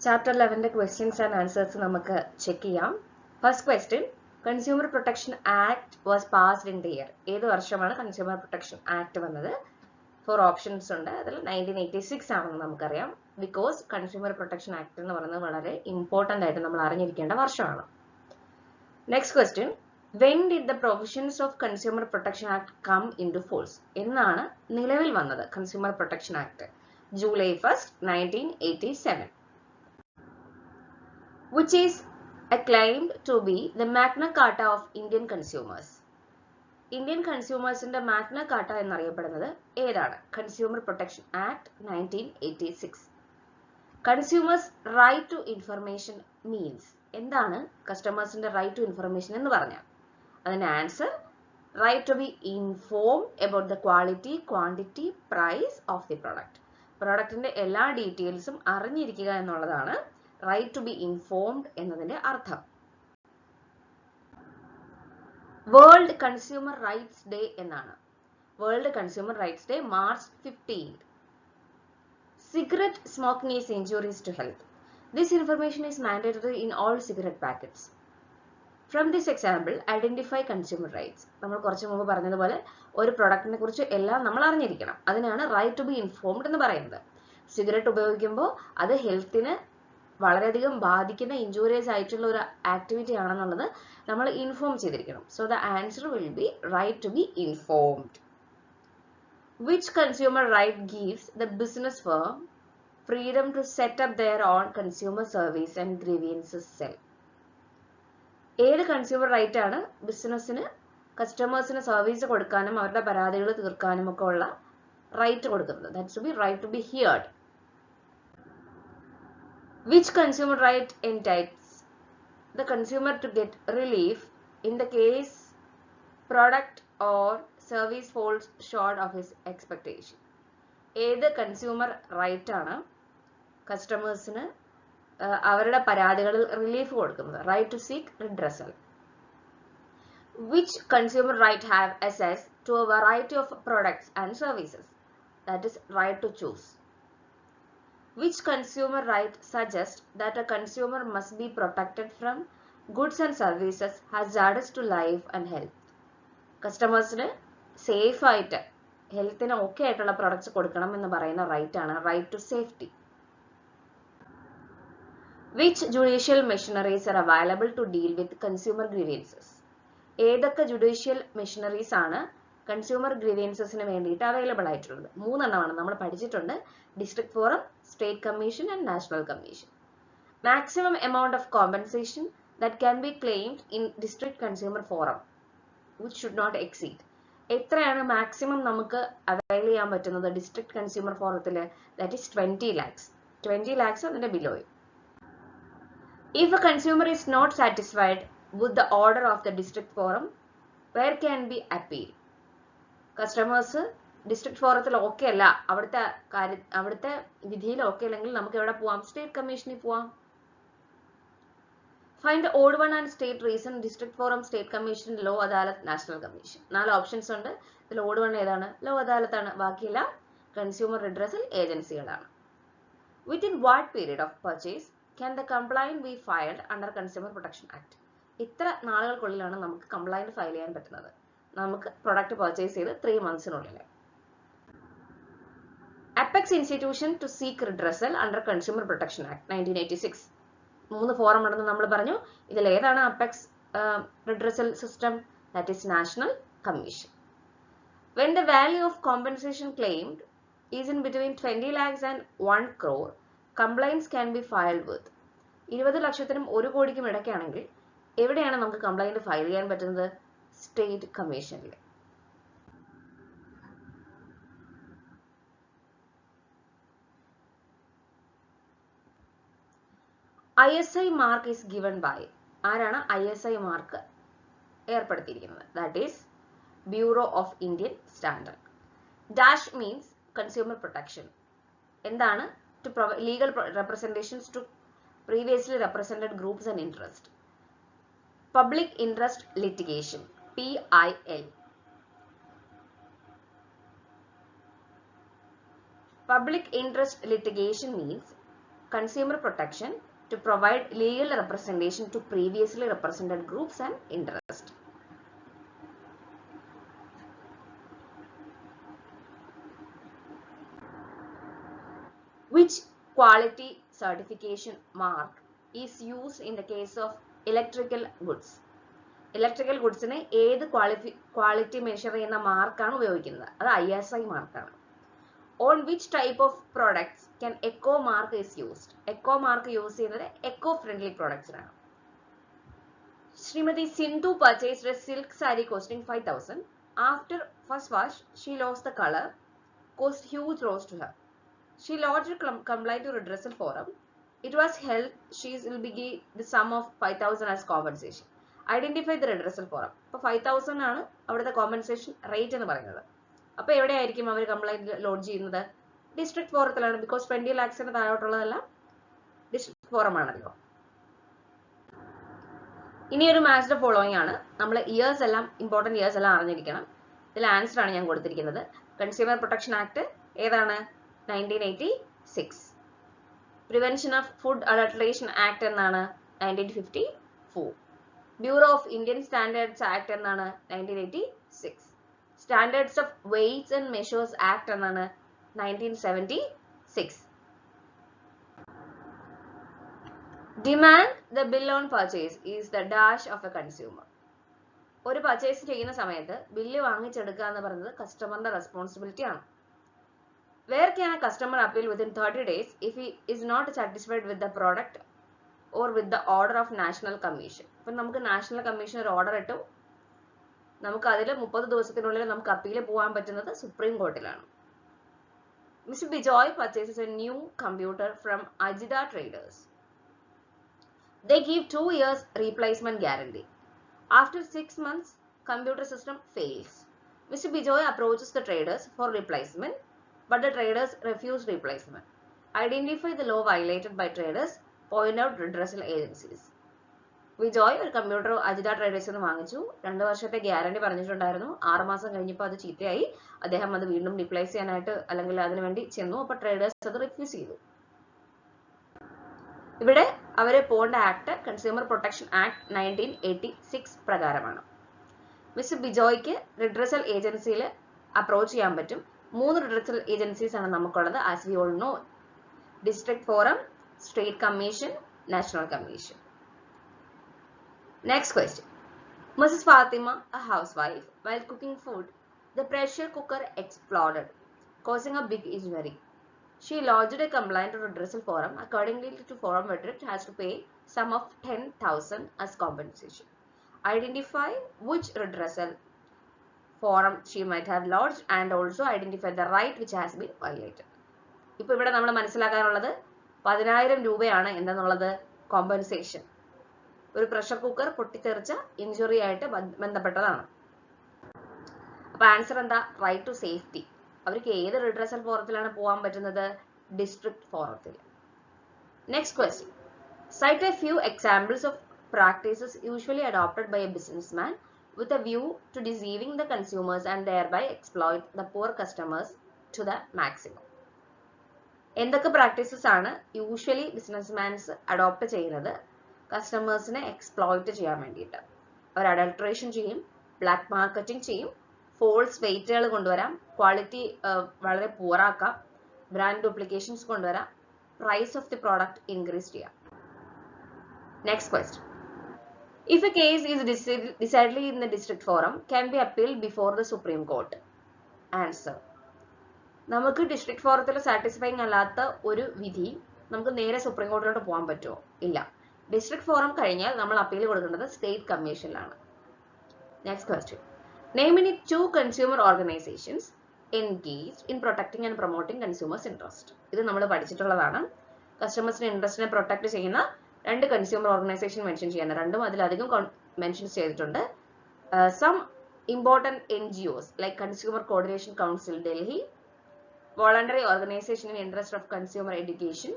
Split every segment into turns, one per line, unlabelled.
Chapter 11 questions and answers നമുക്ക് check ചെയ്യാം. First question, Consumer Protection Act was passed in the year. ഏത് വർഷമാണ് Consumer Protection Act വന്നത്? 4 options ഉണ്ട്. അതിൽ 1986 ആണെന്ന് നമുക്കറിയാം. Because Consumer Protection Act എന്ന് പറയുന്നത് വളരെ important ആയിട്ട് നമ്മൾ അറിഞ്ഞിരിക്കേണ്ട വർഷമാണ്. Next question, when did the provisions of Consumer Protection Act come into force? എന്നാണ് നിലവിൽ വന്നത് Consumer Protection Act? July 1st, 1987. Which is acclaimed to be the Magna Carta of Indian consumers. Indian consumers in the Magna Carta എന്നറിയപ്പെടുന്നത് ഏതാണ്? Consumer Protection Act 1986. Consumers right to information means എന്താണ് കസ്റ്റമേഴ്സിന്റെ right to information എന്ന് പറഞ്ഞാൽ? അതിന്റെ answer right to be informed about the quality, quantity, price of the product. പ്രൊഡക്റ്റിന്റെ എല്ലാ ഡീറ്റെയിൽസും അറിഞ്ഞിരിക്കുക എന്നുള്ളതാണ് right to be informed എന്നതിന്റെ അർത്ഥം. World Consumer Rights Day എന്നാണ്. World Consumer Rights Day March 15th. Cigarette smoking is injurious to health. This information is mandatory in all cigarette packets. From this example, identify consumer rights. നമ്മൾ കുറച്ച് മുമ്പ് പറഞ്ഞതുപോലെ ഒരു പ്രൊഡക്റ്റിനെ കുറിച്ച് എല്ലാം നമ്മൾ അറിഞ്ഞിരിക്കണം. അതിനാണ് റൈറ്റ് ടു ബി ഇൻഫോംഡ് എന്ന് പറയുന്നത്. സിഗരറ്റ് ഉപയോഗിക്കുമ്പോൾ അത് ഹെൽത്തിന് വളരെയധികം ബാധിക്കുന്ന ഇൻജൂറിയസ് ആയിട്ടുള്ള ഒരു ആക്ടിവിറ്റി ആണെന്നുള്ളത് നമ്മൾ ഇൻഫോം ചെയ്തിരിക്കണം. So the answer will be right to be informed. Which consumer right gives the business firm freedom to set up their own consumer service and grievances cell? ഏത് കൺസ്യൂമർ റൈറ്റ് ആണ് ബിസിനസ്സിന് കസ്റ്റമേഴ്സിന് service കൊടുക്കാനും അവരുടെ പരാതികൾ തീർക്കാനും ഒക്കെ ഉള്ള റൈറ്റ് കൊടുക്കുന്നത്? That's to be right to be heard. Which consumer right entitles the consumer to get relief in the case product or service falls short of his expectation? ഏത് കൺസ്യൂമർ റൈറ്റ് ആണ് കസ്റ്റമേഴ്സിന് അവരുടെ പരാതികളിൽ റിലീഫ് കൊടുക്കുന്നത്? Right to seek redressal. Which consumer right have access to a variety of products and services? That is right to choose. Which consumer right suggests that a consumer must be protected from goods and services hazardous to life and health? കസ്റ്റമേഴ്സിന് safe ആയിട്ട് ഹെൽത്തിന് okay ആയിട്ടുള്ള products കൊടുക്കണം എന്ന് പറയുന്ന right ആണ് right to safety. Which judicial machineries are available to deal with consumer grievances? ഏതൊക്കെ judicial machineries ആണ് കൺസ്യൂമർ ഗ്രീവിയൻസസിന് വേണ്ടിയിട്ട് അവൈലബിൾ ആയിട്ടുള്ളത്? 3 എണ്ണമാണ് നമ്മൾ പഠിച്ചിട്ടുണ്ട്. District forum, state commission and national commission. Maximum amount of compensation that can be claimed in district consumer forum which should not exceed. എത്രയാണ് maximum നമുക്ക് അവൈൽ ചെയ്യാൻ പറ്റുന്നത് ഡിസ്ട്രിക്ട് കൺസ്യൂമർ ഫോറത്തിൽ? That is 20 lakhs. 20 lakhs അതിന്റെ ബിലോയും. If a consumer is not satisfied with the order of the district forum, where can be appeal? Customers district ഫോറത്തിൽ okay അല്ല, അവിടുത്തെ വിധിയിൽ ഓക്കെ അല്ലെങ്കിൽ നമുക്ക് എവിടെ പോവാം? സ്റ്റേറ്റ് കമ്മീഷനിൽ പോവാം. Find the odd one and state reason. District forum, state commission, Lok Adalat, national commission. 4 options ഉണ്ട്. ഇതിൽ ഓഡ് വൺ ഏതാണ്? ലോ അദാലത്താണ്. ബാക്കിയെല്ലാം കൺസ്യൂമർ റിഡ്രസൽ ഏജൻസികളാണ്. Within what period of purchase can the complaint be filed under consumer protection act? ഇത്ര നാളുകൾക്കുള്ളിലാണ് നമുക്ക് complaint file ചെയ്യാൻ പറ്റുന്നത് നമുക്ക് പ്രൊഡക്റ്റ് പർച്ചേസ് ചെയ്ത് 3 monthsനുള്ളിൽ. Apex institution to seek redressal under Consumer Protection Act 1986. 3 forum ഉണ്ടെന്ന് നമ്മൾ പറഞ്ഞു. ഇതിൽ ഏതാണ് apex redressal system? That is national commission. When the value of compensation claimed is in between 20 lakhs and 1 crore, complaints can be filed with. 20 ലക്ഷത്തിനും 1 കോടിക്കും ഇടയ്ക്കാണെങ്കിൽ എവിടെയാണ് നമുക്ക് കംപ്ലൈന്റ് ഫയൽ ചെയ്യാൻ പറ്റുന്നത്? സ്റ്റേറ്റ് കമ്മീഷനിൽ. ISI mark is given by. ആരാണ് ISI mark ഏർപ്പെടുത്തിയിരിക്കുന്നത്? That is bureau of Indian standard. Dash means consumer protection. എന്താണ്? To provide legal representations to previously represented groups and interest. Public interest litigation, PIL. Public interest litigation means consumer protection to provide legal representation to previously represented groups and interests. Which quality certification mark is used in the case of electrical goods? Electrical goods ne ഏത് quality measure ചെയ്യുന്ന മാർക്കാണ് ഉപയോഗിക്കുന്നത്? അത് ISI മാർക്കാണ്. On which type of products can eco mark is used? Eco mark use ചെയ്യുന്നത് eco friendly products ആണ്. Srimati Sindhu purchased a silk saree costing 5,000. After first wash, she lost the color, caused huge loss to her. She lodged a complaint to redressal forum. It was held she will be given the sum of 5,000 as compensation. Identify the redressal forum. അപ്പോൾ 5,000 ആണ് അവിടുത്തെ compensation rate എന്ന് പറയുന്നത്. അപ്പോൾ എവിടെയായിരിക്കും അവർ complaint lodge ചെയ്യുന്നത്? District ഫോറത്തിലാണ്. Because 20 lakhsന് താഴോട്ടുള്ളതെല്ലാം district forum ആണല്ലോ. ഇനി ഒരു മാച്ച് ദ ഫോളോയിങ് ആണ്. നമ്മൾ ഇയേഴ്സ് എല്ലാം ഇമ്പോർട്ടന്റ് ഇയേഴ്സ് എല്ലാം അറിഞ്ഞിരിക്കണം. ഇതിൽ ആൻസർ ആണ് ഞാൻ കൊടുത്തിരിക്കുന്നത്. കൺസ്യൂമർ പ്രൊട്ടക്ഷൻ ആക്ട് ഏതാണ്? 1986. Prevention of food adulteration act എന്നാണ്? 1954. Bureau of Indian standards act എന്നാണ്? 1986. Standards of Weights and Measures Act എന്നാണ്? 1976. Demand the bill on purchase is the dash of a consumer. ഒരു purchase ചെയ്യുന്ന സമയത്ത് bill വാങ്ങിച്ചെടുക്കുക എന്ന് പറയുന്നത് കസ്റ്റമറിന്റെ responsibility ആണ്. Where can a customer appeal within 30 days if he is not satisfied with the product or with the order of National Commission? അപ്പോൾ നമുക്ക് national commission ഒരു order ഇട്ടു, നമുക്ക് അതിൽ 30 ദിവസത്തിനുള്ളിൽ നമുക്ക് അപ്പീൽ പോകാൻ പറ്റുന്നത് supreme കോർട്ടിലാണ്. Mr. Bijoy purchases a new computer from Ajita Traders. They give 2 years replacement guarantee. After 6 months, computer system fails. Mr. Bijoy approaches the traders for replacement, but the traders refuse replacement. Identify the law violated by traders. Point out redressal agencies. Vijoy ഒരു computer Ajitha ട്രേഡേഴ്സിൽ നിന്ന് വാങ്ങിച്ചു. 2 വർഷത്തെ guarantee പറഞ്ഞിട്ടുണ്ടായിരുന്നു. 6 മാസം കഴിഞ്ഞപ്പോൾ അത് ചീത്തയായി. അദ്ദേഹം അത് വീണ്ടും റീപ്ലേസ് ചെയ്യാനായിട്ട് അല്ലെങ്കിൽ അതിനു വേണ്ടി ചെന്നു. അപ്പോൾ ട്രേഡേഴ്സ് അത് റിഫ്യൂസ് ചെയ്തു. ഇവിടെ അവരെ പോണ്ട ആക്ട് കൺസ്യൂമർ പ്രൊട്ടക്ഷൻ ആക്ട് 1986 പ്രകാരമാണ്. മിസ്റ്റർ ബിജോയ്ക്ക് റിഡ്രസൽ ഏജൻസിയിൽ അപ്രോച്ച് ചെയ്യാൻ പറ്റും. 3 റിഡ്രസൽ ഏജൻസീസ് ആണ് നമുക്കുള്ളത്. As we all no, district forum, state commission, national commission. Next question. Mrs. Fatima, a housewife, while cooking food, the pressure cooker exploded, causing a big injury. She lodged a complaint to redressal forum. Accordingly to forum verdict, has to pay sum of 10,000 as compensation. Identify which redressal forum she might have lodged and also identify the right which has been violated. ഇപ്പോൾ ഇവിടെ നമ്മൾ മനസ്സിലാക്കാനുള്ളത് 10,000 രൂപയാണ് എന്തെന്നുള്ളത് compensation. ഒരു pressure cooker പൊട്ടിത്തെറിച്ച injury ആയിട്ട് ബന്ധപ്പെട്ടതാണ്. അപ്പൊ ആൻസർ എന്താ? Right to safety. അവർക്ക് ഏത് റിഡ്രസൽ ഫോറത്തിലാണ് പോകാൻ പറ്റുന്നത്? ഡിസ്ട്രിക്ട് ഫോറത്തിൽ. Next question. Cite a few examples of practices usually adopted by a businessman with a view to deceiving the consumers and thereby exploit the poor customers to the maximum. എന്തൊക്കെ practices ആണ് usually businessmans adopt ചെയ്യുന്നത് കസ്റ്റമേഴ്സിനെ exploit ചെയ്യാൻ വേണ്ടിയിട്ട്? അവർ adulteration ചെയ്യും, black marketing ചെയ്യും, false വെയിറ്റുകൾ കൊണ്ടുവരാം, ക്വാളിറ്റി വളരെ പൂറാക്കാം, ബ്രാൻഡ് ഡ്യൂപ്ലിക്കേഷൻസ് കൊണ്ടുവരാം, price of the product increase ചെയ്യാം. Next question. If a case is decided in the district forum, can be appealed before the Supreme Court? Answer. നമുക്ക് district ഫോറത്തിൽ satisfying അല്ലാത്ത ഒരു വിധി നമുക്ക് നേരെ സുപ്രീം കോർട്ടിലോട്ട് പോകാൻ പറ്റുമോ? ഇല്ല. ഡിസ്ട്രിക്ട് ഫോറം കഴിഞ്ഞാൽ നമ്മൾ അപ്പീൽ കൊടുക്കേണ്ടത് സ്റ്റേറ്റ് കമ്മീഷനിലാണ്. Next question. Name any 2 consumer organisations engaged in protecting and promoting consumers interest. ഇത് നമ്മൾ പഠിച്ചിട്ടുള്ളതാണ്. കസ്റ്റമേഴ്സിന്റെ ഇൻട്രസ്റ്റിനെ പ്രൊട്ടക്ട് ചെയ്യുന്ന 2 കൺസ്യൂമർ ഓർഗനൈസേഷൻ മെൻഷൻ ചെയ്യുന്ന 2ഉം അതിലധികം മെൻഷൻ ചെയ്തിട്ടുണ്ട്. Some important NGOs like Consumer Coordination Council Delhi, Voluntary Organization in Interest of Consumer Education,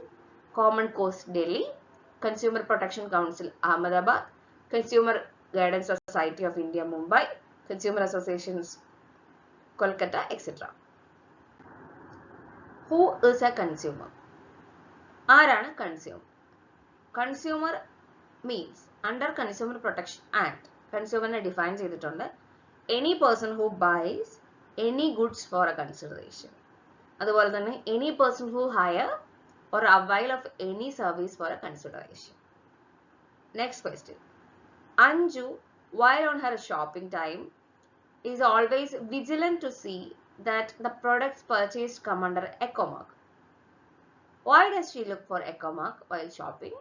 Common Cause Delhi, Consumer Protection Council Ahmedabad, Consumer Guidance Society of India Mumbai, Consumer Associations Kolkata, etc. Who is a consumer? ആരാണ് consumer? Consumer means under consumer protection act കൺസ്യൂമറിനെ define ചെയ്തിട്ടുണ്ട് any person who buys any goods for a consideration. അതുപോലെ തന്നെ any person who hire or avail of any service for a consideration. Next question. Anju, while on her shopping time, is always vigilant to see that the products purchased come under Ecomark. Why does she look for Ecomark while shopping?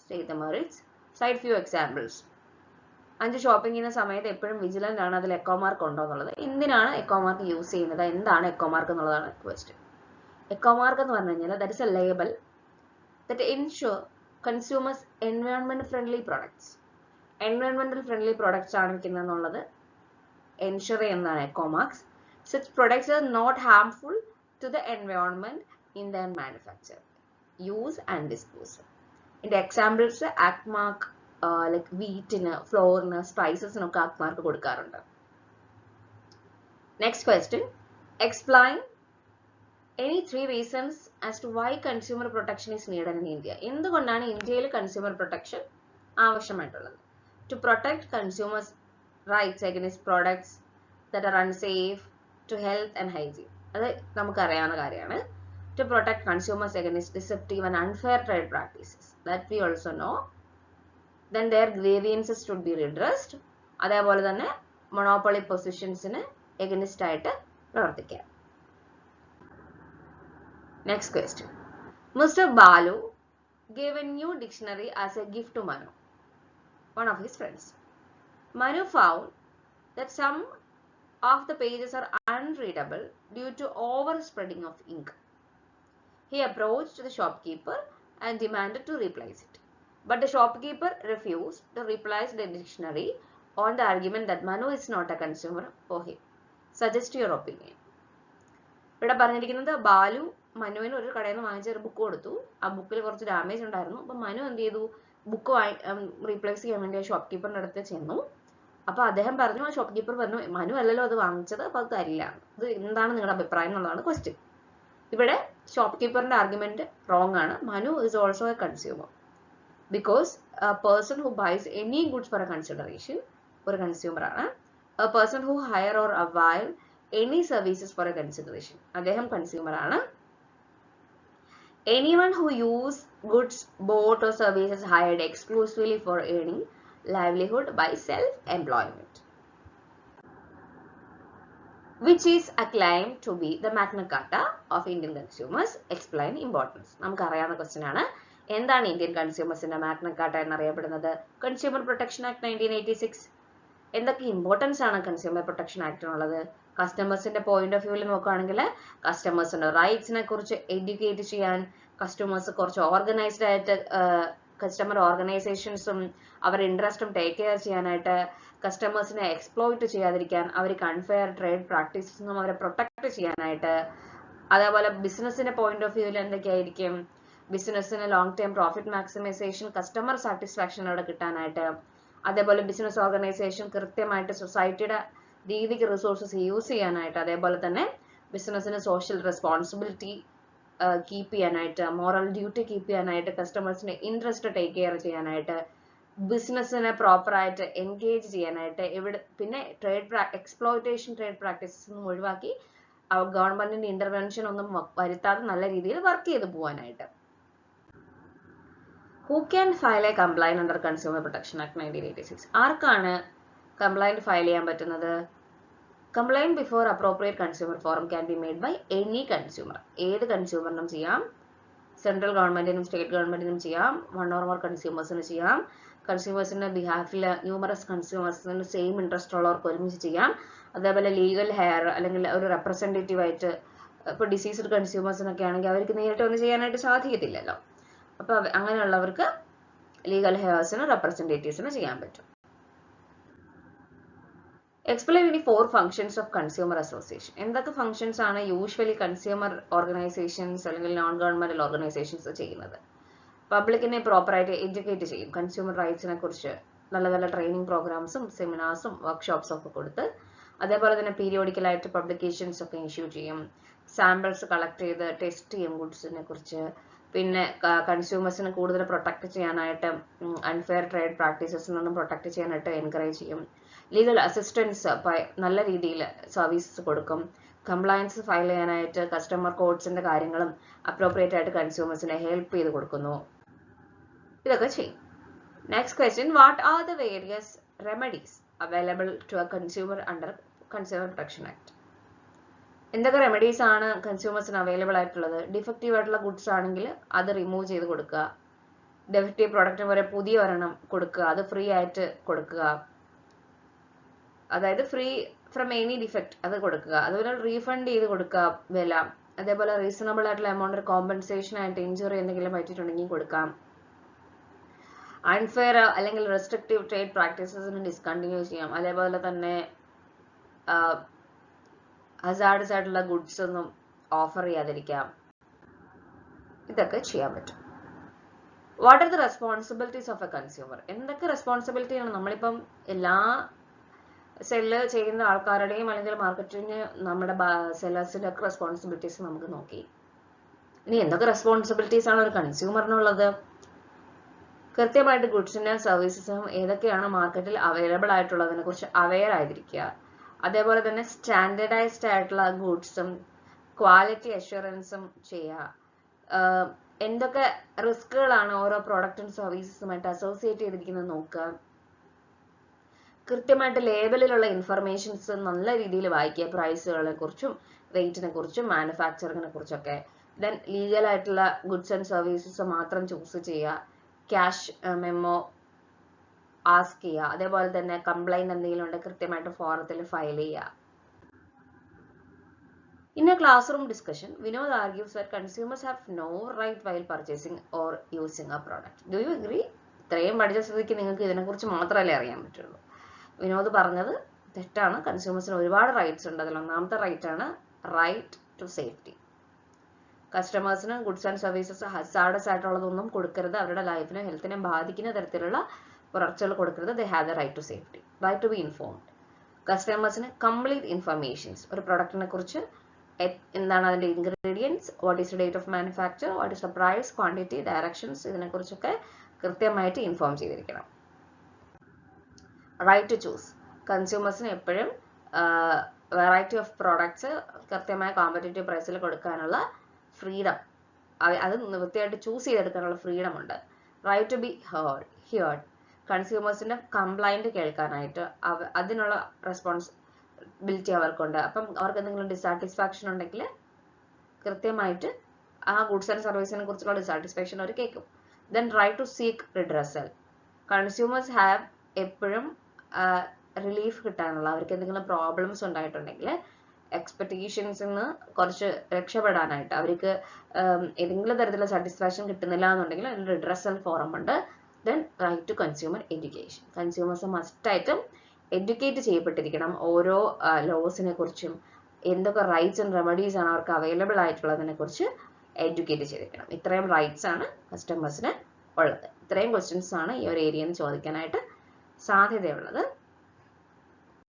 State the merits. Cite few examples. അഞ്ച് shopping ചെയ്യുന്ന സമയത്ത് എപ്പോഴും vigilant ആണ് അതിൽ എക്കോമാർക്ക് ഉണ്ടോ എന്നുള്ളത്. എന്തിനാണ് എക്കോമാർക്ക് use ചെയ്യുന്നത്, എന്താണ് എക്കോമാർക്ക് എന്നുള്ളതാണ് ക്വസ്റ്റ്യൻ. എക്കോമാർക്ക് എന്ന് പറഞ്ഞു കഴിഞ്ഞാൽ that is A label that ensure consumers environment friendly products. Environmental friendly products ആണ് വിൽക്കുന്നതെന്നുള്ളത് ensure ചെയ്യുന്നതാണ് ecomarks. Such products are not harmful to the environment in their manufacture, use and disposal. ഇതിന്റെ examples ആക്മാർക്ക് like വീറ്റിന്, ഫ്ലോറിന്, സ്പൈസസിനൊക്കെ ആക്മാർക്ക് കൊടുക്കാറുണ്ട്. Next question. Explain any 3 reasons as to why consumer protection is needed in India. എന്തുകൊണ്ടാണ് ഇന്ത്യയിൽ consumer protection ആവശ്യമായിട്ടുള്ളത്? To protect consumers' rights against products that are unsafe to health and hygiene. അത് നമുക്കറിയാവുന്ന കാര്യമാണ്. To protect consumers against deceptive and unfair trade practices. That we also know. Then their grievances should be redressed. അതേപോലെ തന്നെ monopoly positionsന് against ആയിട്ട് പ്രവർത്തിക്കാം. Next question. Mr. Balu gave a new dictionary as a gift to Manu, one of his friends. Manu found that some of the pages are unreadable due to overspreading of ink. He approached the shopkeeper and demanded to replace it. But the shopkeeper refused to replace the dictionary on the argument that Manu is not a consumer for him. Suggest your opinion. ഇവിടെ പറഞ്ഞിരിക്കുന്നത് ബാലു മനുവിന് ഒരു കടയിൽ നിന്ന് വാങ്ങിച്ച ഒരു book കൊടുത്തു. ആ ബുക്കിൽ കുറച്ച് ഡാമേജ് ഉണ്ടായിരുന്നു. അപ്പം മനു എന്ത് ചെയ്തു, ബുക്ക് റീപ്ലേസ് ചെയ്യാൻ വേണ്ടി ആ ഷോപ്പ് കീപ്പറിന്റെ അടുത്ത് ചെന്നു. അപ്പൊ അദ്ദേഹം പറഞ്ഞു, ആ ഷോപ്പ് കീപ്പർ പറഞ്ഞു, മനു അല്ലല്ലോ അത് വാങ്ങിച്ചത്, അപ്പൊ അത് തരില്ല. ഇത് എന്താണ് നിങ്ങളുടെ അഭിപ്രായം എന്നുള്ളതാണ് ക്വസ്റ്റ്യൻ. ഇവിടെ ഷോപ്പ് കീപ്പറിന്റെ ആർഗ്യുമെന്റ് റോങ് ആണ്. Manu is also a consumer because a person who buys any goods for a consideration ഒരു കൺസ്യൂമർ ആണ്. A person who hire or avail any services for a consideration അദ്ദേഹം കൺസ്യൂമർ ആണ്. Anyone who use goods bought or services hired exclusively for earning livelihood by self-employment, which is acclaimed to be the Magna Carta of Indian consumers. Explain importance. നമുക്ക് അറിയാവുന്ന question ആണ്. എന്താണ് Indian കൺസ്യൂമേഴ്സിന്റെ Magna Carta എന്നറിയപ്പെടുന്നത്? Consumer protection act 1986. എന്തൊക്കെ importance ആണ് consumer protection ആക്ടിനുള്ളത്? കസ്റ്റമേഴ്സിന്റെ point of വ്യൂവിൽ നോക്കുകയാണെങ്കിൽ കസ്റ്റമേഴ്സിന്റെ റൈറ്റ്സിനെ കുറിച്ച് എഡ്യൂക്കേറ്റ് ചെയ്യാൻ, കസ്റ്റമേഴ്സ് കുറച്ച് ഓർഗനൈസ്ഡ് ആയിട്ട് കസ്റ്റമർ ഓർഗനൈസേഷൻസും അവരുടെ ഇൻട്രസ്റ്റും ടേക്ക് കെയർ ചെയ്യാനായിട്ട്, കസ്റ്റമേഴ്സിനെ എക്സ്പ്ലോയിറ്റ് ചെയ്യാതിരിക്കാൻ, അവർക്ക് അൺഫെയർ ട്രേഡ് പ്രാക്ടീസസും അവരെ പ്രൊട്ടക്ട് ചെയ്യാനായിട്ട്, അതേപോലെ ബിസിനസിന്റെ പോയിന്റ് ഓഫ് വ്യൂവിൽ എന്തൊക്കെയായിരിക്കും, ബിസിനസ്സിന് long term profit maximisation, customer satisfaction അവിടെ കിട്ടാനായിട്ട്, അതേപോലെ ബിസിനസ് ഓർഗനൈസേഷൻ കൃത്യമായിട്ട് സൊസൈറ്റിയുടെ രീതിക്ക് റിസോഴ്സസ് യൂസ് ചെയ്യാനായിട്ട്, അതേപോലെ തന്നെ ബിസിനസ്സിന് സോഷ്യൽ റെസ്പോൺസിബിലിറ്റി കീപ്പ് ചെയ്യാനായിട്ട്, മോറൽ ഡ്യൂട്ടി കീപ്പ് ചെയ്യാനായിട്ട്, കസ്റ്റമേഴ്സിന്റെ ഇൻട്രസ്റ്റ് ടേക്ക് കെയർ ചെയ്യാനായിട്ട്, ബിസിനസ്സിനെ പ്രോപ്പറായിട്ട് എൻഗേജ് ചെയ്യാനായിട്ട്, പിന്നെ എക്സ്പ്ലോയിറ്റേഷൻ ട്രേഡ് പ്രാക്ടീസസ് ഒന്നും ഒഴിവാക്കി ഗവൺമെന്റിന്റെ ഇന്റർവെൻഷൻ ഒന്നും വരുത്താതെ നല്ല രീതിയിൽ വർക്ക് ചെയ്ത് പോകാനായിട്ട്. Who can file a complaint under Consumer Protection Act 1986? ആർക്കാണ് കംപ്ലൈന്റ് ഫയൽ ചെയ്യാൻ പറ്റുന്നത്? Complaint before appropriate consumer forum can be made by any consumer. ഏത് കൺസ്യൂമറിനും ചെയ്യാം, സെൻട്രൽ ഗവൺമെന്റിനും സ്റ്റേറ്റ് ഗവൺമെന്റിനും ചെയ്യാം, വൺ ഓർ മോർ കൺസ്യൂമേഴ്സിന് ചെയ്യാം, കൺസ്യൂമേഴ്സിന്റെ ബിഹാഫിൽ ന്യൂമറസ് കൺസ്യൂമേഴ്സിന് സെയിം ഇൻട്രസ്റ്റ് ഉള്ളവർക്ക് ഒരുമിച്ച് ചെയ്യാം. അതേപോലെ ലീഗൽ ഹെയർ അല്ലെങ്കിൽ ഒരു റെപ്രസെന്റേറ്റീവ് ആയിട്ട്, ഇപ്പോൾ ഡിസീസ്ഡ് കൺസ്യൂമേഴ്സിനൊക്കെ ആണെങ്കിൽ അവർക്ക് നേരിട്ട് ഒന്നും ചെയ്യാനായിട്ട് സാധിക്കത്തില്ലല്ലോ. അപ്പോൾ അങ്ങനെയുള്ളവർക്ക് ലീഗൽ ഹെയർസിന് റെപ്രസെന്റേറ്റീവ്സിന് ചെയ്യാൻ പറ്റും. Explain the 4 functions of consumer association. എന്തൊക്കെ ഫങ്ഷൻസ് ആണ് യൂഷ്വലി കൺസ്യൂമർ ഓർഗനൈസേഷൻസ് അല്ലെങ്കിൽ നോൺ ഗവൺമെന്റൽ ഓർഗനൈസേഷൻസ് ചെയ്യുന്നത്? പബ്ലിക്കിനെ പ്രോപ്പറായിട്ട് എഡ്യൂക്കേറ്റ് ചെയ്യും, കൺസ്യൂമർ റൈറ്റ്സിനെ കുറിച്ച് നല്ല നല്ല ട്രെയിനിങ് പ്രോഗ്രാംസും സെമിനാർസും വർക്ക്ഷോപ്സും ഒക്കെ കൊടുത്ത്, അതേപോലെ തന്നെ പീരിയോഡിക്കലായിട്ട് പബ്ലിക്കേഷൻസ് ഒക്കെ ഇഷ്യൂ ചെയ്യും, സാമ്പിൾസ് കളക്ട് ചെയ്ത് ടെസ്റ്റ് ചെയ്യും ഗുഡ്സിനെ കുറിച്ച്, പിന്നെ കൺസ്യൂമേഴ്സിനെ കൂടുതൽ പ്രൊട്ടക്ട് ചെയ്യാനായിട്ട് അൺഫെയർ ട്രേഡ് പ്രാക്ടീസസിൽ നിന്നും പ്രൊട്ടക്ട് ചെയ്യാനായിട്ട് എൻകറേജ് ചെയ്യും. ലീഗൽ അസിസ്റ്റൻസ് നല്ല രീതിയിൽ സർവീസസ് കൊടുക്കും. കംപ്ലയൻസ് ഫയൽ ചെയ്യാനായിട്ട് കസ്റ്റമർ കോഡ്സിന്റെ കാര്യങ്ങളും അപ്രോപ്രിയേറ്റ് ആയിട്ട് കൺസ്യൂമേഴ്സിനെ ഹെൽപ്പ് ചെയ്ത് കൊടുക്കുന്നു. ഇതൊക്കെ ചെയ്യും. Next question, what are the various remedies available to a consumer under consumer protection act? എന്തൊക്കെ റെമഡീസ് ആണ് കൺസ്യൂമേഴ്സിന് അവൈലബിൾ ആയിട്ടുള്ളത്? ഡിഫക്റ്റീവ് ആയിട്ടുള്ള ഗുഡ്സ് ആണെങ്കിൽ അത് റിമൂവ് ചെയ്ത് കൊടുക്കുക. ഡിഫക്റ്റീവ് പ്രോഡക്റ്റിന് വരെ പുതിയ ഒരെണ്ണം കൊടുക്കുക, അത് ഫ്രീ ആയിട്ട് കൊടുക്കുക. അതായത് ഫ്രീ ഫ്രം എനി ഡിഫക്റ്റ് അത് കൊടുക്കുക. അതുപോലെ റീഫണ്ട് ചെയ്ത് കൊടുക്കുക വില. അതേപോലെ റീസണബിൾ ആയിട്ടുള്ള എമൗണ്ട് കോമ്പൻസേഷൻ ആയിട്ട് ഇഞ്ചുറി എന്തെങ്കിലും പറ്റിയിട്ടുണ്ടെങ്കിൽ കൊടുക്കാം. അൺഫെയർ അല്ലെങ്കിൽ റെസ്ട്രിക്റ്റീവ് ട്രേഡ് പ്രാക്ടീസസിന് ഡിസ്കണ്ടിന്യൂ ചെയ്യാം. അതേപോലെ തന്നെ ഹസാർഡസ് ആയിട്ടുള്ള ഗുഡ്സ് ഒന്നും ഓഫർ ചെയ്യാതിരിക്കാം. ഇതൊക്കെ ചെയ്യാൻ പറ്റും. What are the responsibilities of A consumer? എന്തൊക്കെ റെസ്പോൺസിബിലിറ്റിയാണ്? നമ്മളിപ്പം എല്ലാ സെല്ല് ചെയ്യുന്ന ആൾക്കാരുടെയും അല്ലെങ്കിൽ മാർക്കറ്റിംഗ് നമ്മുടെ സെല്ലേഴ്സിന്റെ ഒക്കെ റെസ്പോൺസിബിലിറ്റീസ് നമുക്ക് നോക്കി. ഇനി എന്തൊക്കെ റെസ്പോൺസിബിലിറ്റീസ് ആണ് ഒരു കൺസ്യൂമറിനുള്ളത്? കൃത്യമായിട്ട് ഗുഡ്സിന്റെ സർവീസസും ഏതൊക്കെയാണ് മാർക്കറ്റിൽ അവൈലബിൾ ആയിട്ടുള്ളതിനെ കുറിച്ച് അവെയർ ആയിരിക്കുക. അതേപോലെ തന്നെ സ്റ്റാൻഡേർഡൈസ്ഡ് ആയിട്ടുള്ള ഗുഡ്സും ക്വാളിറ്റി അഷ്വറൻസും ചെയ്യുക. എന്തൊക്കെ റിസ്കുകളാണ് ഓരോ പ്രോഡക്റ്റും സർവീസസുമായിട്ട് അസോസിയേറ്റ് ചെയ്തിരിക്കുന്നത് നോക്കുക. കൃത്യമായിട്ട് ലേബലിലുള്ള ഇൻഫർമേഷൻസ് നല്ല രീതിയിൽ വായിക്കുക, പ്രൈസുകളെ കുറിച്ചും റേറ്റിനെ കുറിച്ചും മാനുഫാക്ചറിങ്ങിനെ കുറിച്ചൊക്കെ. ദെൻ ലീഗൽ ആയിട്ടുള്ള ഗുഡ്സ് ആൻഡ് സർവീസസ് മാത്രം ചൂസ് ചെയ്യുക. ക്യാഷ് മെമ്മോ ആസ്ക് ചെയ്യുക. അതേപോലെ തന്നെ കംപ്ലൈന്റ് എന്തെങ്കിലും ഉണ്ടെങ്കിൽ കൃത്യമായിട്ട് ഫോറത്തിൽ ഫയൽ ചെയ്യുക. In a classroom discussion, Vinod argues that consumers have no right while purchasing or using a product. Do you agree? ഇത്രയും പഠിച്ച സ്ഥിതിക്ക് നിങ്ങൾക്ക് ഇതിനെക്കുറിച്ച് മാത്രമല്ലേ അറിയാൻ പറ്റുള്ളൂ. വിനോദ് പറഞ്ഞത് തെറ്റാണ്. കൺസ്യൂമേഴ്സിന് ഒരുപാട് റൈറ്റ്സ് ഉണ്ട്. അതിൽ ഒന്നാമത്തെ റൈറ്റ് ആണ് റൈറ്റ് ടു സേഫ്റ്റി. കസ്റ്റമേഴ്സിന് ഗുഡ്സ് ആൻഡ് സർവീസസ് ഹസാർഡസ് ആയിട്ടുള്ളതൊന്നും കൊടുക്കരുത്. അവരുടെ ലൈഫിനെ ഹെൽത്തിനെ ബാധിക്കുന്ന തരത്തിലുള്ള പ്രൊഡക്റ്റുകൾ കൊടുക്കരുത്. They have the right to safety, right to be informed. കസ്റ്റമേഴ്സിന് കംപ്ലീറ്റ് ഇൻഫർമേഷൻസ്, ഒരു പ്രൊഡക്റ്റിനെ കുറിച്ച് എന്താണ് അതിന്റെ ingredients, what is the date of manufacture, what is the price, quantity, directions, ഇതിനെക്കുറിച്ചൊക്കെ കൃത്യമായിട്ട് ഇൻഫോം ചെയ്തിരിക്കണം. Right to choose. കൺസ്യൂമേഴ്സിന് എപ്പോഴും വെറൈറ്റി ഓഫ് പ്രോഡക്ട്സ് കൃത്യമായ കോമ്പറ്റേറ്റീവ് പ്രൈസിൽ കൊടുക്കാനുള്ള ഫ്രീഡം, അത് വൃത്തിയായിട്ട് ചൂസ് ചെയ്തെടുക്കാനുള്ള ഫ്രീഡം ഉണ്ട്. Right to be heard. കൺസ്യൂമേഴ്സിന്റെ കംപ്ലൈന്റ് കേൾക്കാനായിട്ട് അതിനുള്ള റെസ്പോൺസിബിലിറ്റി അവർക്കുണ്ട്. അപ്പം അവർക്ക് എന്തെങ്കിലും ഡിസാറ്റിസ്ഫാക്ഷൻ ഉണ്ടെങ്കിൽ കൃത്യമായിട്ട് ആ ഗുഡ്സ് ആൻഡ് സർവീസിനെ കുറിച്ചുള്ള ഡിസാറ്റിസ്ഫാക്ഷൻ അവർ കേൾക്കും. Then right to seek redressal. Consumers have എപ്പോഴും റിലീഫ് കിട്ടാനുള്ള, അവർക്ക് എന്തെങ്കിലും പ്രോബ്ലംസ് ഉണ്ടായിട്ടുണ്ടെങ്കിൽ എക്സ്പെക്ടേഷൻസിൽ നിന്ന് കുറച്ച് രക്ഷപ്പെടാനായിട്ട്, അവർക്ക് ഏതെങ്കിലും തരത്തിലുള്ള സാറ്റിസ്ഫാക്ഷൻ കിട്ടുന്നില്ല എന്നുണ്ടെങ്കിൽ അതിൽ റിഡ്രസൽ ഫോറം ഉണ്ട്. Then right to consumer education. Consumers മസ്റ്റായിട്ടും എഡ്യൂക്കേറ്റ് ചെയ്യപ്പെട്ടിരിക്കണം ഓരോ ലോസിനെ കുറിച്ചും. എന്തൊക്കെ റൈറ്റ്സ് ആൻഡ് റെമഡീസ് ആണ് അവർക്ക് അവൈലബിൾ ആയിട്ടുള്ളതിനെ കുറിച്ച് എഡ്യൂക്കേറ്റ് ചെയ്തിരിക്കണം. ഇത്രയും റൈറ്റ്സ് ആണ് കസ്റ്റമേഴ്സിന് ഉള്ളത്. ഇത്രയും ക്വസ്റ്റ്യൻസ് ആണ് ഈ ഒരു ഏരിയയിൽ നിന്ന് ചോദിക്കാനായിട്ട് സാധ്യതയുള്ളത്.